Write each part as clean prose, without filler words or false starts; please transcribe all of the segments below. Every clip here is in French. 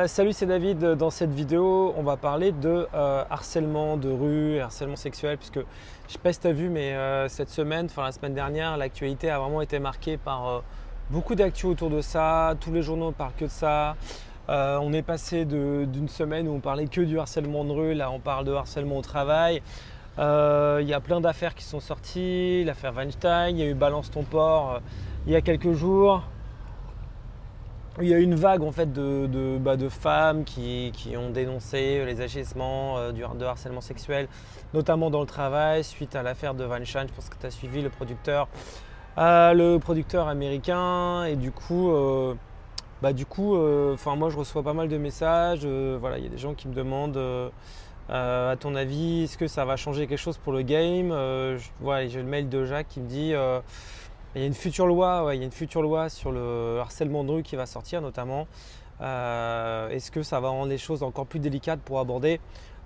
Salut, c'est David. Dans cette vidéo, on va parler de harcèlement de rue, harcèlement sexuel, puisque je ne sais pas si tu as vu, mais cette semaine, enfin la semaine dernière, l'actualité a vraiment été marquée par beaucoup d'actu autour de ça. Tous les journaux parlent que de ça. On est passé d'une semaine où on parlait que du harcèlement de rue, là on parle de harcèlement au travail. Il y a plein d'affaires qui sont sorties, l'affaire Weinstein, il y a eu Balance ton port il y a quelques jours. Il y a eu une vague en fait de femmes qui ont dénoncé les agissements de harcèlement sexuel, notamment dans le travail, suite à l'affaire de Weinstein. Je pense que tu as suivi le producteur américain. Et du coup, moi je reçois pas mal de messages. Voilà, il y a des gens qui me demandent à ton avis, est-ce que ça va changer quelque chose pour le game. Voilà, j'ai le mail de Jacques qui me dit il y a une future loi, sur le harcèlement de rue qui va sortir notamment. Est-ce que ça va rendre les choses encore plus délicates pour aborder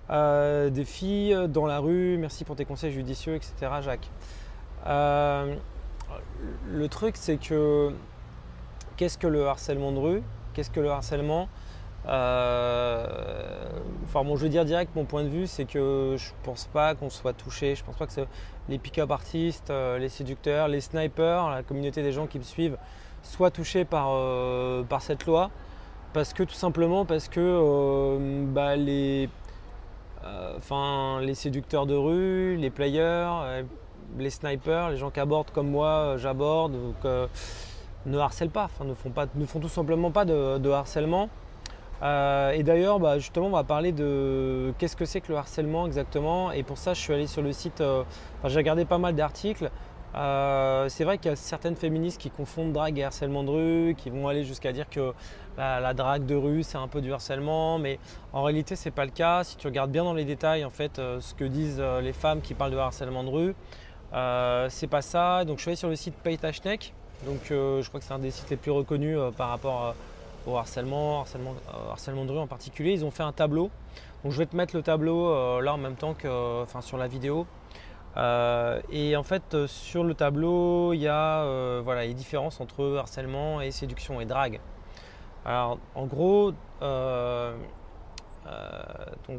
des filles dans la rue? Merci pour tes conseils judicieux, etc. Jacques. Le truc, c'est que qu'est-ce que le harcèlement de rue? Qu'est-ce que le harcèlement? Je veux dire direct, mon point de vue, c'est que je pense pas qu'on soit touché. Je pense pas que les pick-up artistes, les séducteurs, les snipers, la communauté des gens qui me suivent soient touchés par cette loi. Tout simplement parce que les séducteurs de rue, les players, les snipers, les gens qui abordent comme moi, j'aborde, ne harcèlent pas, ne font tout simplement pas de harcèlement. Et d'ailleurs, justement, on va parler de qu'est-ce que c'est que le harcèlement exactement. Et pour ça, je suis allé sur le site, j'ai regardé pas mal d'articles. C'est vrai qu'il y a certaines féministes qui confondent drague et harcèlement de rue, qui vont aller jusqu'à dire que la drague de rue, c'est un peu du harcèlement. Mais en réalité, ce n'est pas le cas. Si tu regardes bien dans les détails, en fait, ce que disent les femmes qui parlent de harcèlement de rue, c'est pas ça. Donc, je suis allé sur le site Paytachnek. Donc, je crois que c'est un des sites les plus reconnus par rapport au harcèlement de rue en particulier. Ils ont fait un tableau. Donc je vais te mettre le tableau là en même temps que sur la vidéo. Et en fait sur le tableau il y a les différences entre harcèlement et séduction et drague. Alors en gros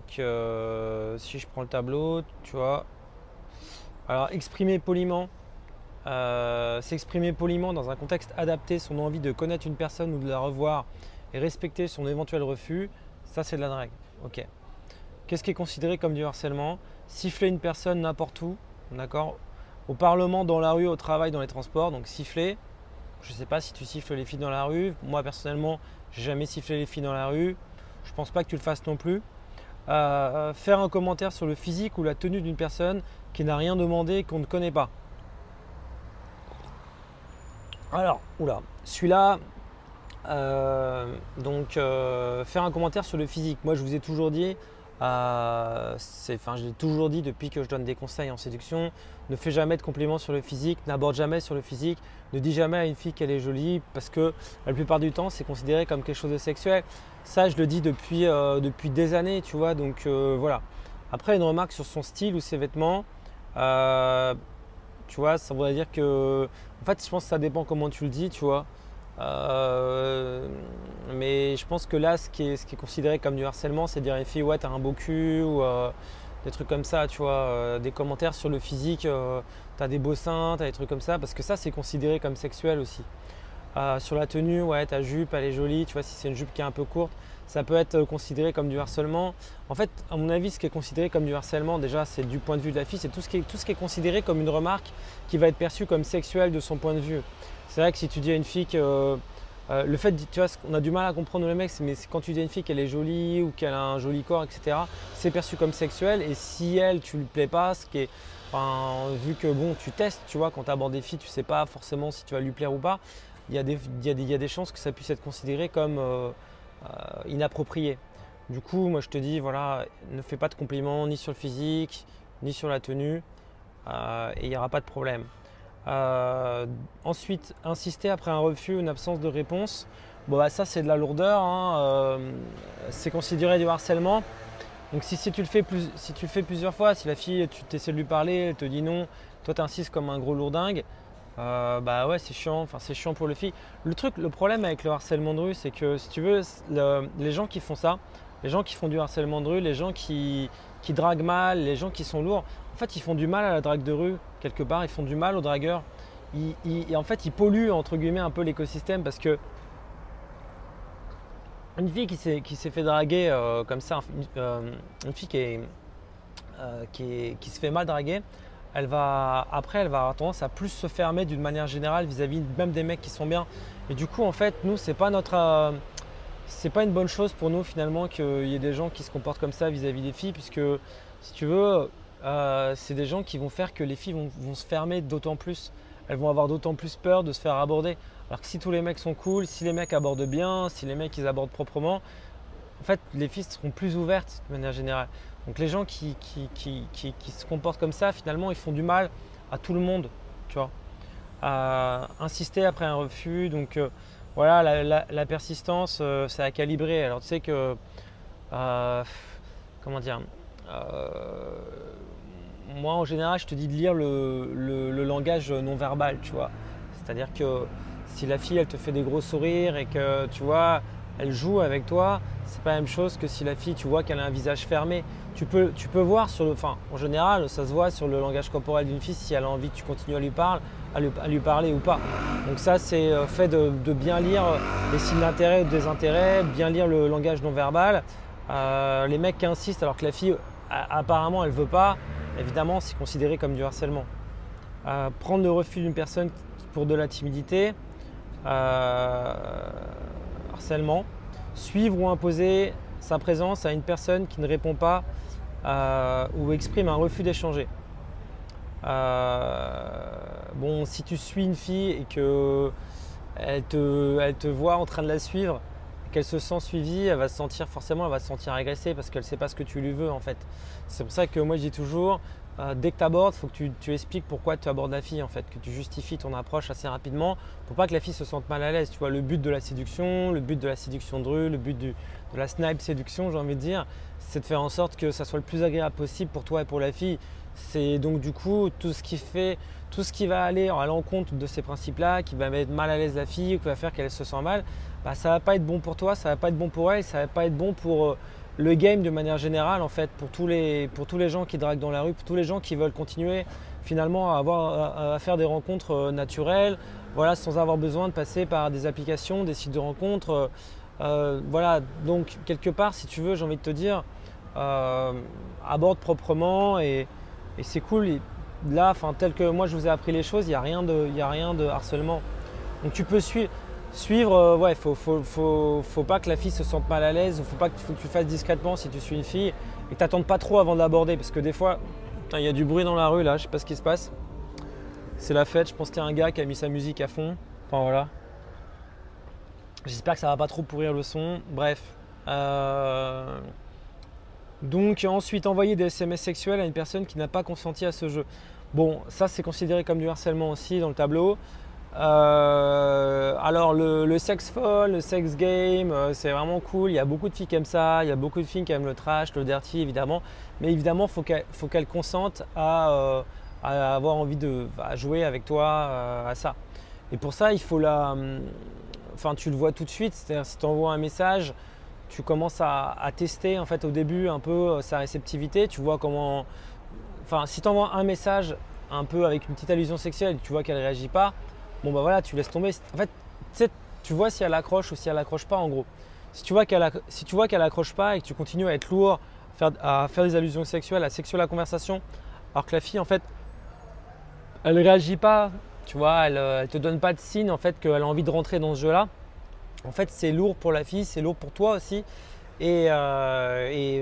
si je prends le tableau, tu vois. Alors exprimer poliment. S'exprimer poliment dans un contexte adapté, son envie de connaître une personne ou de la revoir et respecter son éventuel refus, ça c'est de la drague. Ok. Qu'est-ce qui est considéré comme du harcèlement? Siffler une personne n'importe où, d'accord? Au Parlement, dans la rue, au travail, dans les transports. Donc siffler, je ne sais pas si tu siffles les filles dans la rue. Moi personnellement, j'ai jamais sifflé les filles dans la rue. Je pense pas que tu le fasses non plus. Faire un commentaire sur le physique ou la tenue d'une personne qui n'a rien demandé et qu'on ne connaît pas. Alors, celui-là, faire un commentaire sur le physique. Moi, je vous ai toujours dit, je l'ai toujours dit depuis que je donne des conseils en séduction, ne fais jamais de compliments sur le physique, n'aborde jamais sur le physique, ne dis jamais à une fille qu'elle est jolie parce que la plupart du temps, c'est considéré comme quelque chose de sexuel. Ça, je le dis depuis des années, tu vois, donc voilà. Après, une remarque sur son style ou ses vêtements. Tu vois, ça voudrait dire que, en fait, je pense que ça dépend comment tu le dis, tu vois. Mais je pense que là, ce qui est considéré comme du harcèlement, c'est dire à une fille, ouais, t'as un beau cul, ou des trucs comme ça, tu vois. Des commentaires sur le physique, t'as des beaux seins, t'as des trucs comme ça, parce que ça, c'est considéré comme sexuel aussi. Sur la tenue, ouais, ta jupe, elle est jolie, tu vois, si c'est une jupe qui est un peu courte, ça peut être considéré comme du harcèlement. En fait, à mon avis, ce qui est considéré comme du harcèlement, déjà, c'est du point de vue de la fille, c'est tout ce qui est considéré comme une remarque qui va être perçue comme sexuelle de son point de vue. C'est vrai que si tu dis à une fille que le fait, tu vois, on a du mal à comprendre le mec, mais quand tu dis à une fille qu'elle est jolie ou qu'elle a un joli corps, etc., c'est perçu comme sexuel. Et si tu lui plais pas, vu que bon, tu testes, tu vois, quand tu abordes des filles, tu sais pas forcément si tu vas lui plaire ou pas. Il y a des chances que ça puisse être considéré comme inapproprié. Du coup, moi je te dis, voilà, ne fais pas de compliments ni sur le physique, ni sur la tenue, et il n'y aura pas de problème. Ensuite, insister après un refus ou une absence de réponse, ça c'est de la lourdeur, hein, c'est considéré du harcèlement. Donc si tu le fais plusieurs fois, si la fille, tu essaies de lui parler, elle te dit non, toi tu insistes comme un gros lourdingue, bah ouais, c'est chiant. Enfin, c'est chiant pour le fille. Le problème avec le harcèlement de rue, c'est que si tu veux, les gens qui font ça, les gens qui font du harcèlement de rue, les gens qui draguent mal, les gens qui sont lourds, en fait, ils font du mal à la drague de rue quelque part. Ils font du mal aux dragueurs. Et en fait, ils polluent entre guillemets un peu l'écosystème parce que une fille qui s'est fait draguer comme ça, une fille qui se fait mal draguer, après, elle va avoir tendance à plus se fermer d'une manière générale vis-à-vis même des mecs qui sont bien. Et du coup, en fait, nous, c'est pas une bonne chose pour nous finalement qu'il y ait des gens qui se comportent comme ça vis-à-vis des filles, puisque si tu veux, c'est des gens qui vont faire que les filles vont se fermer d'autant plus. Elles vont avoir d'autant plus peur de se faire aborder. Alors que si tous les mecs sont cool, si les mecs abordent bien, si les mecs ils abordent proprement, en fait, les filles seront plus ouvertes de manière générale. Donc les gens qui se comportent comme ça, finalement, ils font du mal à tout le monde, tu vois. À insister après un refus. Donc voilà, la persistance, c'est à calibrer. Alors tu sais que, comment dire, euh, moi en général, je te dis de lire le langage non verbal, tu vois. C'est-à-dire que si la fille, elle te fait des gros sourires et que, tu vois, elle joue avec toi, c'est pas la même chose que si la fille, tu vois qu'elle a un visage fermé. Tu peux voir en général, ça se voit sur le langage corporel d'une fille si elle a envie que tu continues à lui parler ou pas. Donc ça, c'est fait de bien lire les signes d'intérêt ou de désintérêt, bien lire le langage non verbal. Les mecs qui insistent alors que la fille, apparemment, elle veut pas, évidemment, c'est considéré comme du harcèlement. Prendre le refus d'une personne pour de la timidité, harcèlement. Suivre ou imposer sa présence à une personne qui ne répond pas ou exprime un refus d'échanger. Bon, si tu suis une fille et qu'elle te voit en train de la suivre, qu'elle se sent suivie, elle va se sentir agressée parce qu'elle ne sait pas ce que tu lui veux en fait. C'est pour ça que moi je dis toujours, dès que tu abordes, il faut que tu expliques pourquoi tu abordes la fille en fait, que tu justifies ton approche assez rapidement pour pas que la fille se sente mal à l'aise. Tu vois, le but de la séduction, le but de la séduction de rue, le but de la snipe séduction, j'ai envie de dire, c'est de faire en sorte que ça soit le plus agréable possible pour toi et pour la fille. C'est donc du coup tout ce qui va aller à l'encontre de ces principes-là, qui va mettre mal à l'aise la fille, qui va faire qu'elle se sent mal, bah, ça ne va pas être bon pour toi, ça ne va pas être bon pour elle, ça ne va pas être bon pour le game de manière générale en fait, pour tous les gens qui draguent dans la rue, pour tous les gens qui veulent continuer finalement à faire des rencontres naturelles, voilà, sans avoir besoin de passer par des applications, des sites de rencontres. Voilà, donc quelque part, si tu veux, j'ai envie de te dire, aborde proprement et c'est cool. Et là, enfin, tel que moi je vous ai appris les choses, il n'y a rien de harcèlement. Donc tu peux suivre, ouais, faut pas que la fille se sente mal à l'aise, faut que tu fasses discrètement si tu suis une fille et que tu n'attendes pas trop avant de l'aborder parce que des fois, il y a du bruit dans la rue là, je sais pas ce qui se passe. C'est la fête, je pense qu'il y a un gars qui a mis sa musique à fond. Enfin voilà. J'espère que ça va pas trop pourrir le son. Bref. Donc ensuite envoyer des SMS sexuels à une personne qui n'a pas consenti à ce jeu. Bon, ça c'est considéré comme du harcèlement aussi dans le tableau. Alors le sex phone, le sex game, c'est vraiment cool. Il y a beaucoup de filles qui aiment ça. Il y a beaucoup de filles qui aiment le trash, le dirty évidemment. Mais évidemment, faut qu'elles consentent à avoir envie à jouer avec toi à ça. Et pour ça, il faut enfin, tu le vois tout de suite. C'est-à-dire si tu envoies un message, tu commences à tester en fait au début un peu sa réceptivité. Tu vois comment. Enfin, si tu envoies un message un peu avec une petite allusion sexuelle, tu vois qu'elle ne réagit pas. Bon bah voilà, tu laisses tomber. En fait, tu vois si elle accroche ou si elle accroche pas en gros. Si tu vois qu'elle accroche pas et que tu continues à être lourd, à faire des allusions sexuelles, à sexuer la conversation, alors que la fille en fait, elle réagit pas, tu vois, elle te donne pas de signe en fait qu'elle a envie de rentrer dans ce jeu-là. En fait, c'est lourd pour la fille, c'est lourd pour toi aussi. Et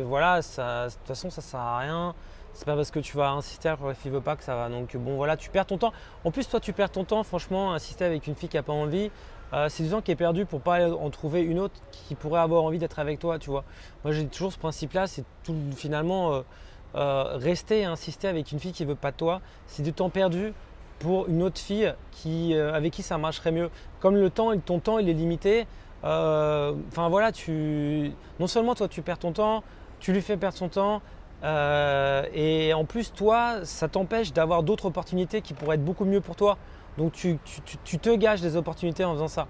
voilà, de toute façon, ça sert à rien. C'est pas parce que tu vas insister alors que la fille veut pas que ça va. Donc bon voilà, tu perds ton temps. En plus toi tu perds ton temps, franchement, insister avec une fille qui n'a pas envie, c'est du temps qui est perdu pour pas en trouver une autre qui pourrait avoir envie d'être avec toi, tu vois. Moi j'ai toujours ce principe-là, c'est tout finalement rester et insister avec une fille qui veut pas de toi, c'est du temps perdu pour une autre fille avec qui ça marcherait mieux. Comme ton temps il est limité, enfin voilà, non seulement toi tu perds ton temps, tu lui fais perdre son temps. Et en plus, toi, ça t'empêche d'avoir d'autres opportunités qui pourraient être beaucoup mieux pour toi. Donc tu te gages des opportunités en faisant ça.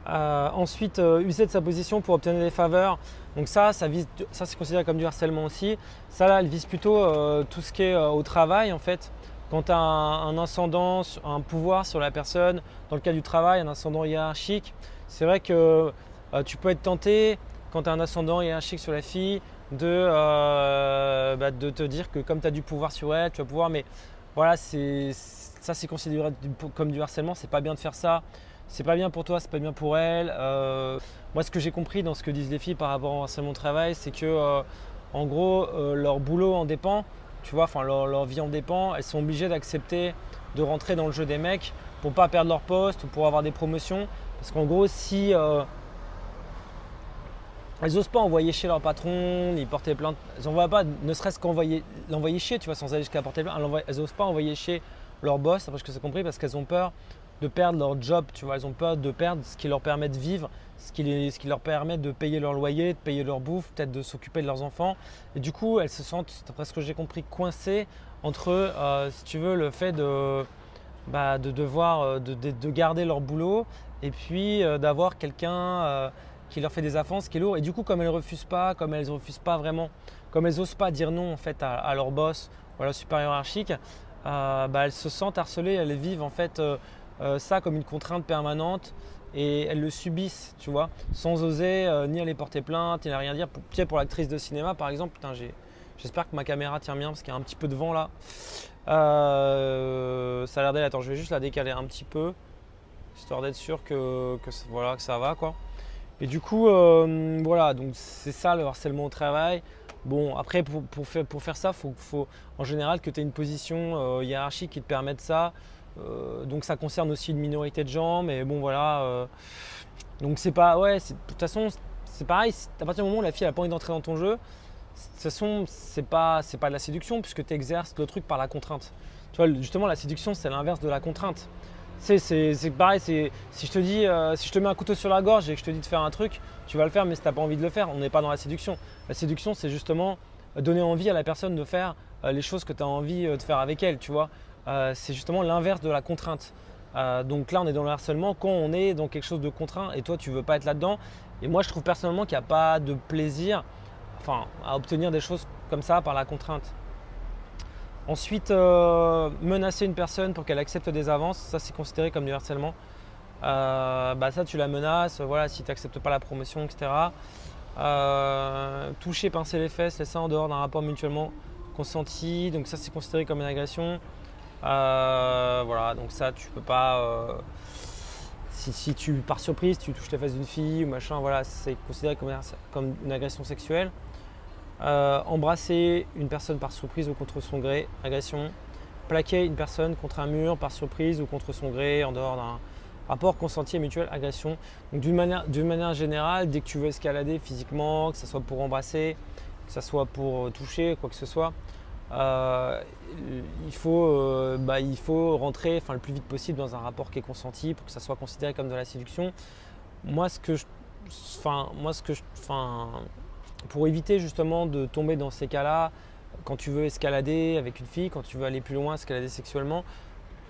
Ensuite, user de sa position pour obtenir des faveurs. Donc ça c'est considéré comme du harcèlement aussi. Ça là, elle vise plutôt tout ce qui est au travail en fait. Quand tu as un ascendant, un pouvoir sur la personne, dans le cas du travail, un ascendant hiérarchique, c'est vrai que tu peux être tenté, quand tu as un ascendant hiérarchique sur la fille, de te dire que comme tu as du pouvoir sur elle, tu vas pouvoir, mais voilà, ça c'est considéré comme du harcèlement, c'est pas bien de faire ça. C'est pas bien pour toi, c'est pas bien pour elle. Moi, ce que j'ai compris dans ce que disent les filles par rapport au harcèlement au travail, c'est que en gros, leur boulot en dépend, tu vois, enfin leur vie en dépend. Elles sont obligées d'accepter de rentrer dans le jeu des mecs pour pas perdre leur poste ou pour avoir des promotions. Parce qu'en gros, si elles n'osent pas envoyer chez leur patron, ni porter plainte, elles n'envoient pas, ne serait-ce l'envoyer chez, tu vois, sans aller jusqu'à porter plainte, elles n'osent pas envoyer chez leur boss, après ce que j'ai compris, parce qu'elles ont peur de perdre leur job, tu vois, elles ont peur de perdre ce qui leur permet de vivre, ce qui leur permet de payer leur loyer, de payer leur bouffe, peut-être de s'occuper de leurs enfants. Et du coup, elles se sentent, d'après ce que j'ai compris, coincées entre, si tu veux, le fait de devoir de garder leur boulot et puis d'avoir quelqu'un qui leur fait des avances, qui est lourd. Et du coup, comme elles refusent pas vraiment, comme elles n'osent pas dire non en fait à leur boss ou à leur supérieur hiérarchique, elles se sentent harcelées, elles vivent en fait ça comme une contrainte permanente et elles le subissent, tu vois, sans oser ni aller porter plainte, ni rien dire. Pour l'actrice de cinéma par exemple, putain, j'espère que ma caméra tient bien parce qu'il y a un petit peu de vent là. Ça a l'air d'aller. Attends, je vais juste la décaler un petit peu, histoire d'être sûr que ça va quoi. Et du coup, voilà, donc c'est ça le harcèlement au travail. Bon, après, pour faire ça, il faut en général que tu aies une position hiérarchique qui te permette ça. Donc ça concerne aussi une minorité de gens, mais bon, voilà. Donc c'est pas, ouais, de toute façon, c'est pareil. À partir du moment où la fille n'a pas envie d'entrer dans ton jeu, de toute façon, c'est pas de la séduction puisque tu exerces le truc par la contrainte. Tu vois, justement, la séduction, c'est l'inverse de la contrainte. C'est pareil, si je te dis, si je te mets un couteau sur la gorge et que je te dis de faire un truc, tu vas le faire, mais si tu n'as pas envie de le faire, on n'est pas dans la séduction. La séduction, c'est justement donner envie à la personne de faire les choses que tu as envie de faire avec elle, tu vois. C'est justement l'inverse de la contrainte. Donc là, on est dans le harcèlement quand on est dans quelque chose de contraint et toi, tu veux pas être là-dedans. Et moi, je trouve personnellement qu'il n'y a pas de plaisir à obtenir des choses comme ça par la contrainte. Ensuite, menacer une personne pour qu'elle accepte des avances, ça c'est considéré comme du harcèlement. Ça tu la menaces, voilà, si tu n'acceptes pas la promotion, etc. Toucher, pincer les fesses, c'est ça en dehors d'un rapport mutuellement consenti, donc ça c'est considéré comme une agression. Voilà, donc ça tu peux pas. Si tu par surprise tu touches les fesses d'une fille ou machin, voilà, c'est considéré comme une agression sexuelle. Embrasser une personne par surprise ou contre son gré, agression. Plaquer une personne contre un mur par surprise ou contre son gré en dehors d'un rapport consenti et mutuel, agression. Donc d'une manière générale, dès que tu veux escalader physiquement, que ce soit pour embrasser, que ce soit pour toucher, quoi que ce soit, il faut rentrer le plus vite possible dans un rapport qui est consenti pour que ça soit considéré comme de la séduction. Pour éviter justement de tomber dans ces cas-là, quand tu veux escalader avec une fille, quand tu veux aller plus loin, escalader sexuellement,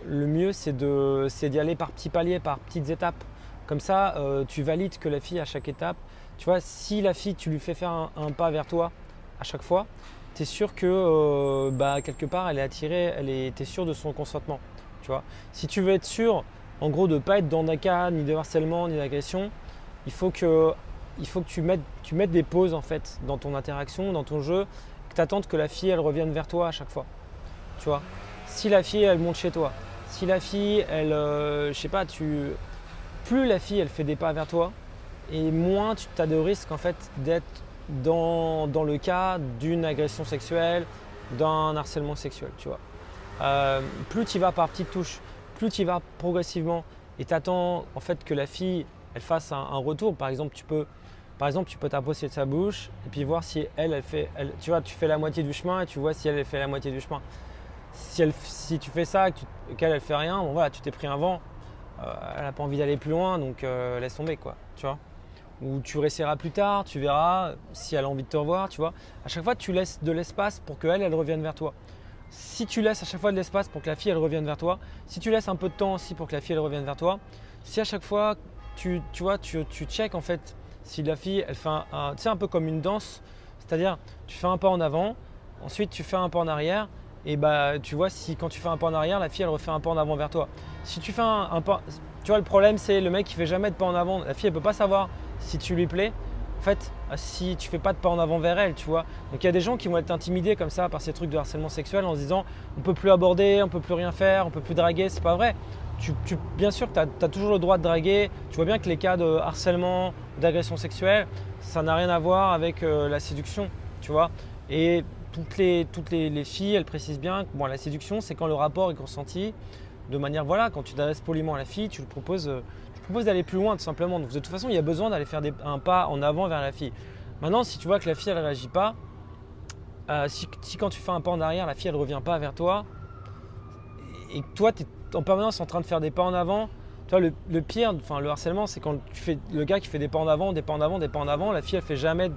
le mieux c'est d'y aller par petits paliers, par petites étapes. Comme ça, tu valides que la fille à chaque étape, tu vois, si la fille, tu lui fais faire un pas vers toi à chaque fois, tu es sûr que quelque part elle est attirée, tu es sûr de son consentement. Tu vois. Si tu veux être sûr, en gros, de ne pas être dans un cas ni de harcèlement ni d'agression, il faut que tu mettes des pauses en fait dans ton interaction, dans ton jeu, que tu attendes que la fille elle revienne vers toi à chaque fois. Tu vois. Si la fille elle monte chez toi, si la fille elle, je sais pas, plus la fille elle fait des pas vers toi, et moins tu as de risques en fait d'être dans le cas d'une agression sexuelle, d'un harcèlement sexuel. Tu vois. Plus tu vas par petites touches, plus tu vas progressivement, et tu attends en fait que la fille elle fasse un retour. Par exemple, tu peux t'approcher de sa bouche et puis voir si tu vois, tu fais la moitié du chemin et tu vois si elle fait la moitié du chemin. Si tu fais ça et qu'elle elle fait rien, bon voilà, tu t'es pris un vent, elle n'a pas envie d'aller plus loin, donc laisse tomber quoi, tu vois. Ou tu réessayeras plus tard, tu verras si elle a envie de te revoir, tu vois. À chaque fois, tu laisses de l'espace pour qu'elle revienne vers toi. si tu laisses à chaque fois de l'espace pour que la fille elle revienne vers toi, si tu laisses un peu de temps aussi pour que la fille elle revienne vers toi, si à chaque fois tu vois, tu check en fait si la fille elle fait tu sais, un peu comme une danse, c'est-à-dire tu fais un pas en avant, ensuite tu fais un pas en arrière et bah tu vois si quand tu fais un pas en arrière, la fille elle refait un pas en avant vers toi. Si tu fais un pas, tu vois le problème c'est le mec qui fait jamais de pas en avant, la fille elle peut pas savoir si tu lui plais. En fait, si tu fais pas de pas en avant vers elle, tu vois. Donc il y a des gens qui vont être intimidés comme ça par ces trucs de harcèlement sexuel en se disant on peut plus aborder, on peut plus rien faire, on peut plus draguer, c'est pas vrai. Bien sûr que tu as toujours le droit de draguer. Tu vois bien que les cas de harcèlement, d'agression sexuelle, ça n'a rien à voir avec la séduction, tu vois. Et toutes les filles, elles précisent bien que bon, la séduction, c'est quand le rapport est consenti de manière, voilà, quand tu t'adresses poliment à la fille, tu lui proposes d'aller plus loin tout simplement. Donc de toute façon, il y a besoin d'aller faire un pas en avant vers la fille. Maintenant, si tu vois que la fille, elle ne réagit pas, si quand tu fais un pas en arrière, la fille, elle ne revient pas vers toi, et que toi, tu es en permanence en train de faire des pas en avant, tu vois, le pire, enfin le harcèlement, c'est quand tu fais le gars qui fait des pas en avant, des pas en avant, des pas en avant, la fille, elle fait jamais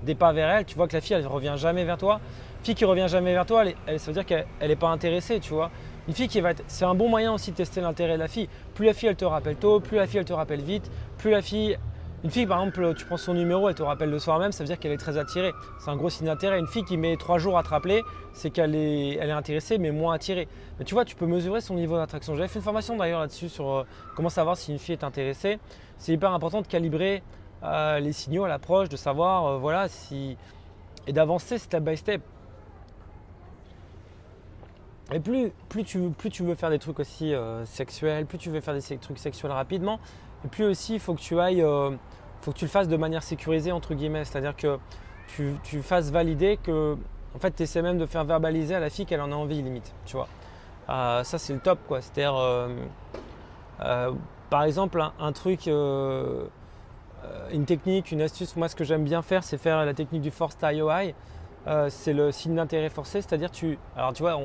des pas vers elle, tu vois que la fille, elle ne revient jamais vers toi. Fille qui revient jamais vers toi, ça veut dire qu'elle n'est pas intéressée, tu vois. Une fille qui va être, c'est un bon moyen aussi de tester l'intérêt de la fille. Plus la fille, elle te rappelle tôt, plus la fille, elle te rappelle vite, plus la fille… Une fille, par exemple, tu prends son numéro, elle te rappelle le soir même, ça veut dire qu'elle est très attirée. C'est un gros signe d'intérêt. Une fille qui met 3 jours à te rappeler, c'est qu'elle elle est intéressée, mais moins attirée. Mais tu vois, tu peux mesurer son niveau d'attraction. J'avais fait une formation d'ailleurs là-dessus sur comment savoir si une fille est intéressée. C'est hyper important de calibrer les signaux à l'approche, de savoir, voilà, et d'avancer step by step. Et plus tu veux faire des trucs aussi sexuels, plus tu veux faire des trucs sexuels rapidement, et plus aussi il faut que tu ailles, faut que tu le fasses de manière sécurisée entre guillemets, c'est-à-dire que tu fasses valider que, en fait, tu essaies même de faire verbaliser à la fille qu'elle en a envie limite, tu vois. Ça c'est le top quoi, c'est-à-dire par exemple un truc, une technique, une astuce, moi ce que j'aime bien faire c'est faire la technique du forced IOI, c'est le signe d'intérêt forcé, c'est-à-dire alors tu vois,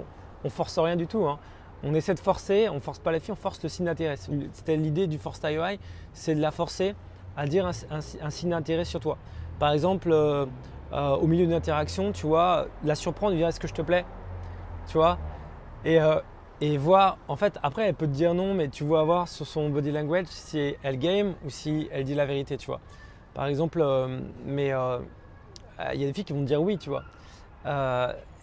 on force rien du tout, hein. On essaie de forcer, on force pas la fille, on force le signe d'intérêt. C'était l'idée du forced IOI, c'est de la forcer à dire un signe d'intérêt sur toi. Par exemple, au milieu d'une interaction, tu vois, la surprendre, lui dire est-ce que je te plais, tu vois, et voir, en fait, après elle peut te dire non, mais tu vas voir sur son body language si elle game ou si elle dit la vérité, tu vois. Par exemple, il y a des filles qui vont te dire oui, tu vois.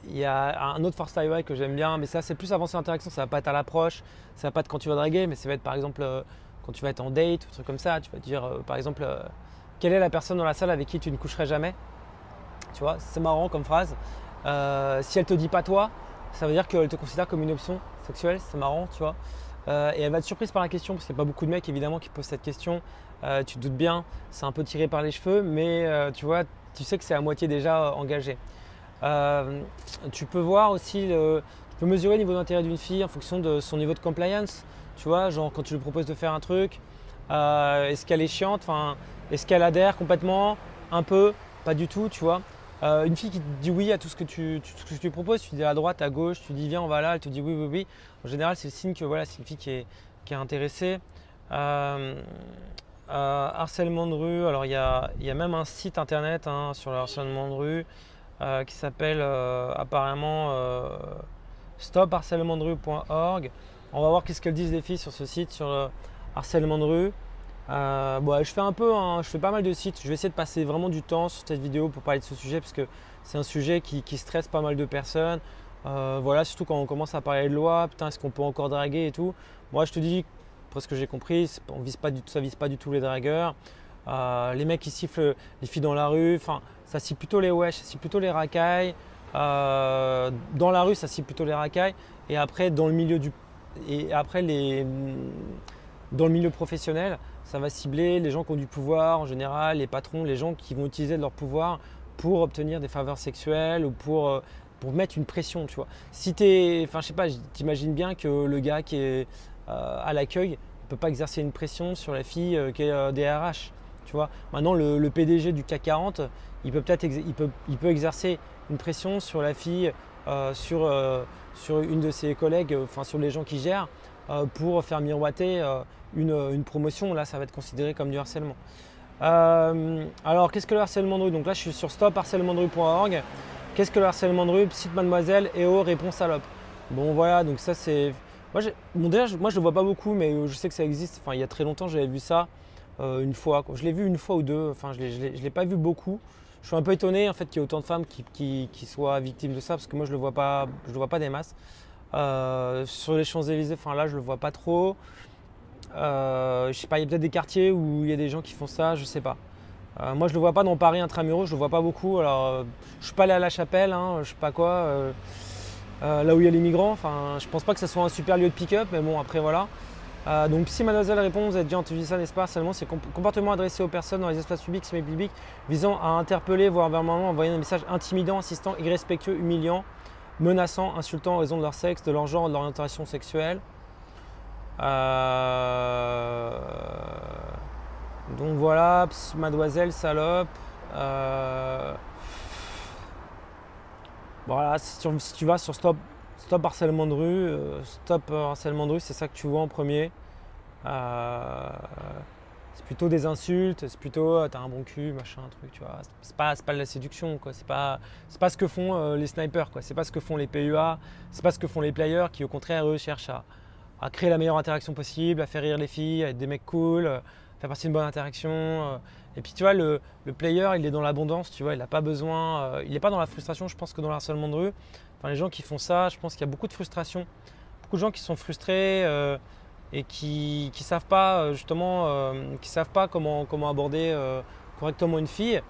Il y a un autre forced IOI que j'aime bien, mais ça c'est plus avancé l'interaction, ça va pas être à l'approche, ça va pas être quand tu vas draguer, mais ça va être par exemple quand tu vas être en date ou un truc comme ça, tu vas dire par exemple quelle est la personne dans la salle avec qui tu ne coucherais jamais, tu vois, c'est marrant comme phrase. Si elle te dit pas toi, ça veut dire qu'elle te considère comme une option sexuelle, c'est marrant, tu vois. Et elle va être surprise par la question, parce qu'il n'y a pas beaucoup de mecs évidemment qui posent cette question, tu te doutes bien, c'est un peu tiré par les cheveux, mais tu vois, tu sais que c'est à moitié déjà engagé. Tu peux voir aussi, tu peux mesurer le niveau d'intérêt d'une fille en fonction de son niveau de compliance. Tu vois, genre quand tu lui proposes de faire un truc, est-ce qu'elle est chiante, enfin, est-ce qu'elle adhère complètement, un peu, pas du tout, tu vois. Une fille qui te dit oui à tout ce que tu lui proposes, tu dis à droite, à gauche, tu dis viens on va là, elle te dit oui, oui, oui. En général, c'est le signe que voilà, c'est une fille qui est intéressée. Harcèlement de rue, alors il y a même un site internet hein, sur le harcèlement de rue. Qui s'appelle apparemment stopharcèlementderue.org. On va voir qu'est-ce qu'elles disent les filles sur ce site, sur le harcèlement de rue. Bon, je fais pas mal de sites. Je vais essayer de passer vraiment du temps sur cette vidéo pour parler de ce sujet parce que c'est un sujet qui stresse pas mal de personnes. Voilà, surtout quand on commence à parler de loi, putain, est-ce qu'on peut encore draguer et tout. Moi, je te dis, après ce que j'ai compris, ça vise pas du tout les dragueurs. Les mecs qui sifflent les filles dans la rue, enfin, ça cible plutôt les wesh, ça cible plutôt les racailles. Dans la rue, ça cible plutôt les racailles. Et après, dans le milieu dans le milieu professionnel, ça va cibler les gens qui ont du pouvoir en général, les patrons, les gens qui vont utiliser de leur pouvoir pour obtenir des faveurs sexuelles ou pour mettre une pression, tu vois. Si enfin, je sais pas, t'imagines bien que le gars qui est à l'accueil ne peut pas exercer une pression sur la fille qui est DRH. Tu vois. Maintenant, le PDG du CAC 40, il peut exercer une pression sur la fille, sur une de ses collègues, enfin sur les gens qui gèrent, pour faire miroiter une promotion. Là, ça va être considéré comme du harcèlement. Alors, qu'est-ce que le harcèlement de rue? Donc là, je suis sur stopharcèlementderue.org. Qu'est-ce que le harcèlement de rue? Cite mademoiselle, et oh, réponds salope. Bon voilà, donc ça c'est… Bon, déjà, moi je le vois pas beaucoup, mais je sais que ça existe. Enfin, il y a très longtemps, j'avais vu ça une fois. Je l'ai vu une fois ou deux, enfin, je l'ai pas vu beaucoup. Je suis un peu étonné en fait qu'il y ait autant de femmes qui soient victimes de ça, parce que moi je le vois pas des masses. Sur les Champs-Élysées, enfin là je le vois pas trop. Je sais pas, il y a peut-être des quartiers où il y a des gens qui font ça, je sais pas. Moi je le vois pas dans Paris intramuros, je le vois pas beaucoup. Alors je suis pas allé à La Chapelle, hein, je sais pas quoi, là où il y a les migrants. Enfin, je pense pas que ce soit un super lieu de pick-up, mais bon après voilà. Donc si mademoiselle répond, vous avez déjà entendu ça n'est-ce pas? Seulement c'est comportement adressé aux personnes dans les espaces publics, semi-publics, visant à interpeller, voire verbalement envoyer un message intimidant, insistant, irrespectueux, humiliant, menaçant, insultant en raison de leur sexe, de leur genre, de leur orientation sexuelle. Donc voilà, mademoiselle, salope. Voilà, si tu vas sur stop harcèlement de rue, harcèlement de rue, c'est ça que tu vois en premier. C'est plutôt des insultes, c'est plutôt t'as un bon cul, machin, truc, tu vois. C'est pas de la séduction, quoi. C'est pas ce que font les snipers, quoi. C'est pas ce que font les PUA, c'est pas ce que font les players qui, au contraire, eux, cherchent à créer la meilleure interaction possible, à faire rire les filles, à être des mecs cool, faire partie d'une bonne interaction. Et puis tu vois, le player, il est dans l'abondance, tu vois, il n'a pas besoin, il n'est pas dans la frustration, je pense que dans le harcèlement de rue. Enfin, les gens qui font ça, je pense qu'il y a beaucoup de frustration, beaucoup de gens qui sont frustrés et qui savent pas justement, qui savent pas comment aborder correctement une fille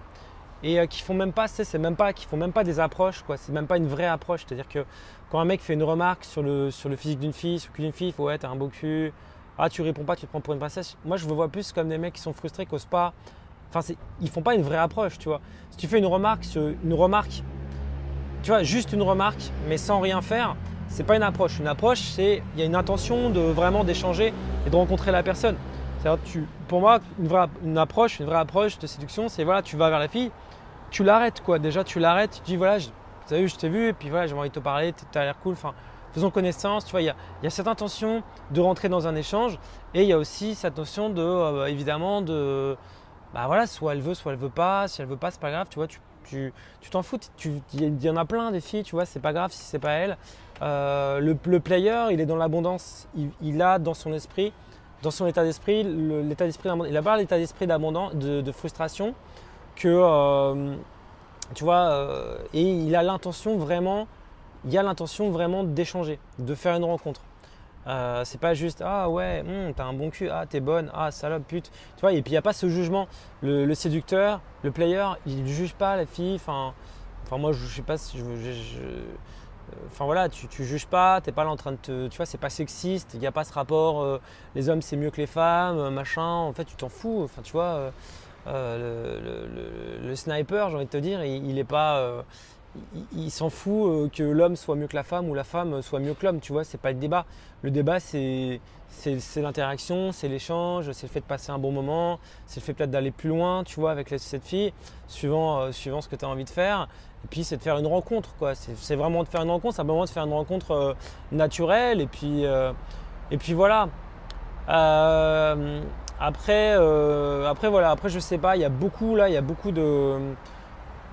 et qui font même pas, qui font même pas des approches, quoi. C'est même pas une vraie approche, c'est-à-dire que quand un mec fait une remarque sur le physique d'une fille, sur le cul d'une fille, il faut ouais, t'as un beau cul. Ah, tu réponds pas, tu te prends pour une princesse. Moi, je me vois plus comme des mecs qui sont frustrés, qui osent pas. Enfin, ils font pas une vraie approche, tu vois. Si tu fais une remarque, tu vois, juste une remarque, mais sans rien faire, c'est pas une approche. Une approche, c'est il y a une intention de vraiment d'échanger et de rencontrer la personne. Pour moi, une vraie approche de séduction, c'est voilà, tu vas vers la fille, tu l'arrêtes, quoi. Déjà, tu l'arrêtes, tu te dis voilà, t'as vu, je t'ai vu, et puis voilà, j'ai envie de te parler, tu as l'air cool. Enfin, faisons connaissance, tu vois, il y a cette intention de rentrer dans un échange et il y a aussi cette notion de, évidemment, bah voilà, soit elle veut pas, si elle veut pas, c'est pas grave, tu vois, tu t'en fous, il y en a plein des filles, tu vois, c'est pas grave si c'est pas elle. Le player, il est dans l'abondance, il a dans son esprit, dans son état d'esprit, il a pas l'état d'esprit d'abondance, de frustration que, tu vois, et il a l'intention vraiment d'échanger, de faire une rencontre. C'est pas juste ah ouais, t'as un bon cul, ah t'es bonne, ah salope pute, tu vois. Et puis il n'y a pas ce jugement. Le séducteur, le player, il ne juge pas la fille. Enfin moi je sais pas si enfin voilà, tu juges pas, t'es pas là en train de tu vois, c'est pas sexiste, il n'y a pas ce rapport les hommes c'est mieux que les femmes, machin. En fait tu t'en fous. Enfin tu vois, le sniper, j'ai envie de te dire, il est pas il s'en fout que l'homme soit mieux que la femme ou la femme soit mieux que l'homme, tu vois, c'est pas le débat. Le débat, c'est l'interaction, c'est l'échange, c'est le fait de passer un bon moment, c'est le fait peut-être d'aller plus loin, tu vois, avec cette fille, suivant ce que tu as envie de faire. Et puis, c'est de faire une rencontre, quoi. C'est vraiment de faire une rencontre, c'est vraiment de faire une rencontre naturelle. Et puis voilà. Après, voilà. Après, je sais pas, il y a beaucoup de…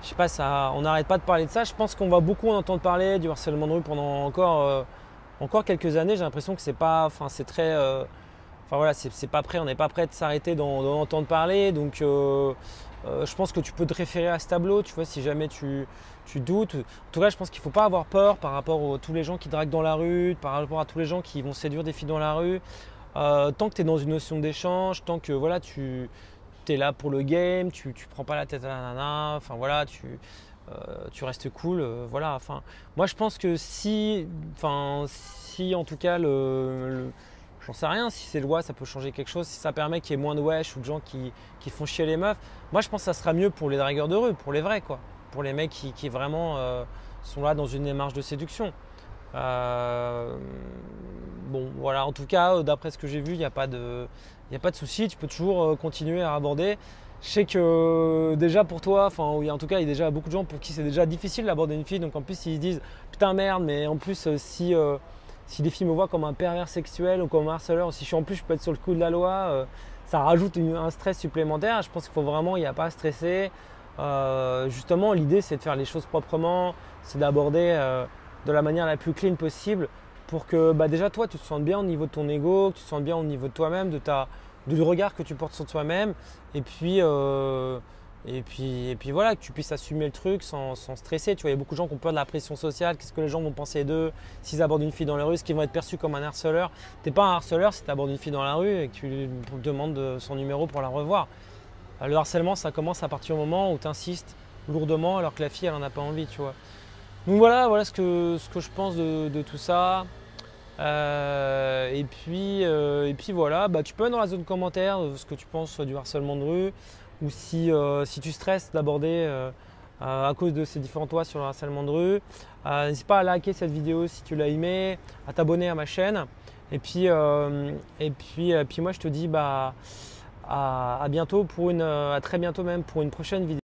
Je sais pas, on n'arrête pas de parler de ça. Je pense qu'on va beaucoup en entendre parler du harcèlement de rue pendant encore quelques années. J'ai l'impression que c'est pas, enfin c'est très, enfin voilà, c'est pas prêt. On n'est pas prêt de s'arrêter d'en entendre parler. Donc, je pense que tu peux te référer à ce tableau. Tu vois, si jamais tu doutes. En tout cas, je pense qu'il ne faut pas avoir peur par rapport à tous les gens qui draguent dans la rue, par rapport à tous les gens qui vont séduire des filles dans la rue. Tant que tu es dans une notion d'échange, tant que voilà, tu es là pour le game, tu prends pas la tête à la nana, enfin voilà, tu restes cool, voilà. Enfin, moi je pense que si en tout cas j'en sais rien, si ces lois ça peut changer quelque chose, si ça permet qu'il y ait moins de wesh ou de gens qui font chier les meufs, moi je pense que ça sera mieux pour les dragueurs de rue, pour les vrais quoi, pour les mecs qui vraiment sont là dans une démarche de séduction. Bon voilà, en tout cas d'après ce que j'ai vu, il n'y a pas de souci, tu peux toujours continuer à aborder. Je sais que déjà pour toi, enfin en tout cas il y a déjà beaucoup de gens pour qui c'est déjà difficile d'aborder une fille, donc en plus ils se disent putain merde, mais en plus si des filles me voient comme un pervers sexuel ou comme un harceleur, si en plus je peux être sur le coup de la loi, ça rajoute un stress supplémentaire. Je pense qu'il faut vraiment, il n'y a pas à stresser. Justement, l'idée, c'est de faire les choses proprement, c'est d'aborder de la manière la plus clean possible pour que déjà toi, tu te sentes bien au niveau de ton ego, que tu te sentes bien au niveau de toi-même, du regard que tu portes sur toi-même. Et puis, voilà, que tu puisses assumer le truc sans stresser. Tu vois, il y a beaucoup de gens qui ont peur de la pression sociale. Qu'est-ce que les gens vont penser d'eux s'ils abordent une fille dans la rue? Est-ce qu'ils vont être perçus comme un harceleur? Tu n'es pas un harceleur si tu abordes une fille dans la rue et que tu lui demandes son numéro pour la revoir. Le harcèlement, ça commence à partir du moment où tu insistes lourdement alors que la fille, elle n'en a pas envie, tu vois. Donc voilà ce que je pense de tout ça. Et puis voilà, tu peux mettre dans la zone commentaire ce que tu penses du harcèlement de rue ou si tu stresses d'aborder à cause de ces différents toits sur le harcèlement de rue. N'hésite pas à liker cette vidéo si tu l'as aimé, à t'abonner à ma chaîne. Et puis moi je te dis à bientôt à très bientôt même pour une prochaine vidéo.